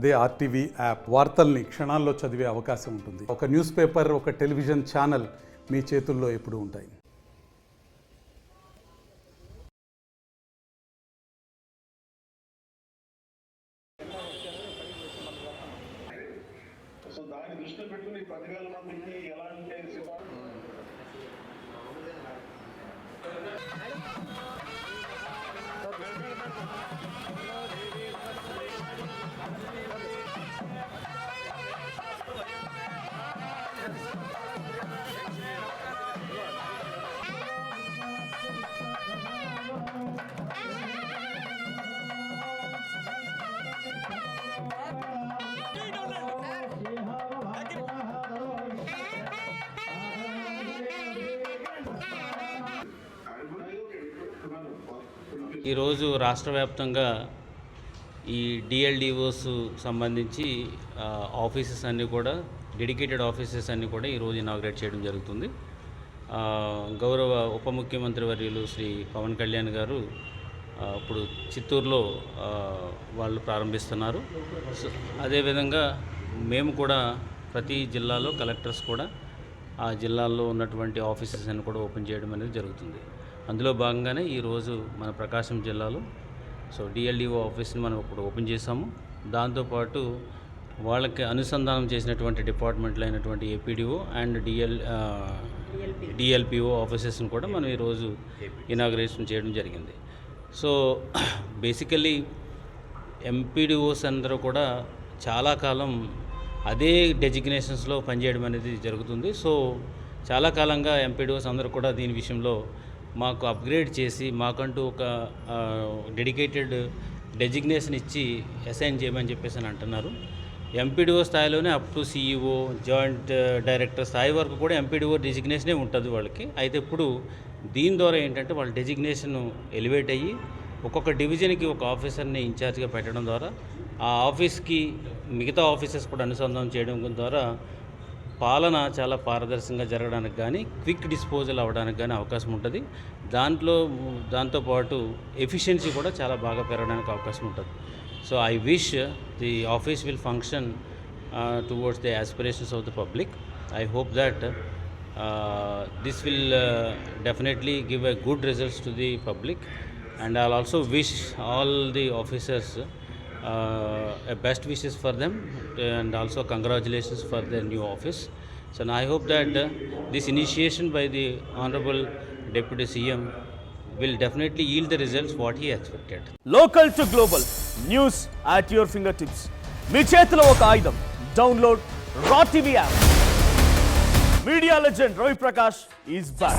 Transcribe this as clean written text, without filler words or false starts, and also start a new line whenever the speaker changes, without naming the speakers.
అదే RTV app వార్తల్ని క్షణాల్లో చదివే అవకాశం ఉంటుంది. ఒక న్యూస్ పేపర్, ఒక టెలివిజన్ ఛానల్ మీ చేతుల్లో ఎప్పుడూ ఉంటాయి.
దాన్ని దృష్టిలో పెట్టుకుని 10,000 మందికి ఎలాంటి
ఈరోజు రాష్ట్ర వ్యాప్తంగా ఈ డిఎల్డిఓస్ సంబంధించి ఆఫీసెస్ అన్నీ కూడా డెడికేటెడ్ ఆఫీసెస్ అన్నీ కూడా ఈరోజు ఇనాగ్రేట్ చేయడం జరుగుతుంది. గౌరవ ఉప ముఖ్యమంత్రి వర్యులు శ్రీ పవన్ కళ్యాణ్ గారు ఇప్పుడు చిత్తూరులో వాళ్ళు ప్రారంభిస్తున్నారు. అదేవిధంగా మేము కూడా ప్రతి జిల్లాలో కలెక్టర్స్ కూడా ఆ జిల్లాల్లో ఉన్నటువంటి ఆఫీసెస్ అన్ని కూడా ఓపెన్ చేయడం అనేది జరుగుతుంది. అందులో భాగంగానే ఈరోజు మన ప్రకాశం జిల్లాలో డిఎల్డిఓ ఆఫీస్ని మనం ఇప్పుడు ఓపెన్ చేసాము. దాంతోపాటు వాళ్ళకి అనుసంధానం చేసినటువంటి డిపార్ట్మెంట్లు అయినటువంటి ఏపీడీఓ అండ్ డిఎల్పిఓ ఆఫీసెస్ని కూడా మనం ఈరోజు ఇనాగ్రేషన్ చేయడం జరిగింది. సో బేసికలీ ఎంపీడీఓస్ అందరూ కూడా చాలా కాలం అదే డెజిగ్నేషన్స్లో పనిచేయడం అనేది జరుగుతుంది. సో చాలా కాలంగా ఎంపీడీఓస్ అందరూ కూడా దీని విషయంలో మాకు అప్గ్రేడ్ చేసి మాకంటూ ఒక డెడికేటెడ్ డెజిగ్నేషన్ ఇచ్చి అసైన్ చేయమని చెప్పేసి అని అంటున్నారు. ఎంపీడీఓ స్థాయిలోనే up to CEO, joint director స్థాయి వరకు కూడా ఎంపీడీఓ డెజిగ్నేషనే ఉంటుంది వాళ్ళకి. అయితే ఇప్పుడు దీని ద్వారా ఏంటంటే వాళ్ళ డెజిగ్నేషన్ ఎలివేట్ అయ్యి ఒక్కొక్క డివిజన్కి ఒక ఆఫీసర్ని ఇన్ఛార్జ్గా పెట్టడం ద్వారా ఆ ఆఫీస్కి మిగతా ఆఫీసెస్ కూడా అనుసంధానం చేయడం ద్వారా పాలన చాలా పారదర్శకంగా జరగడానికి కానీ క్విక్ డిస్పోజల్ అవ్వడానికి కానీ అవకాశం ఉంటుంది. దాంతోపాటు ఎఫిషియన్సీ కూడా చాలా బాగా పెరగడానికి అవకాశం ఉంటుంది. So I wish the office will function towards the aspirations of the public. I hope that this will definitely give a good results to the public, and I'll also wish all the officers a best wishes for them, and also congratulations for their new office. So now I hope that this initiation by the Honorable Deputy CM will definitely yield the results what he expected.
Local to global news at your fingertips. మీ చేతిలో ఒక ఆయుధం. Download రా TV app. Media legend Ravi Prakash is back.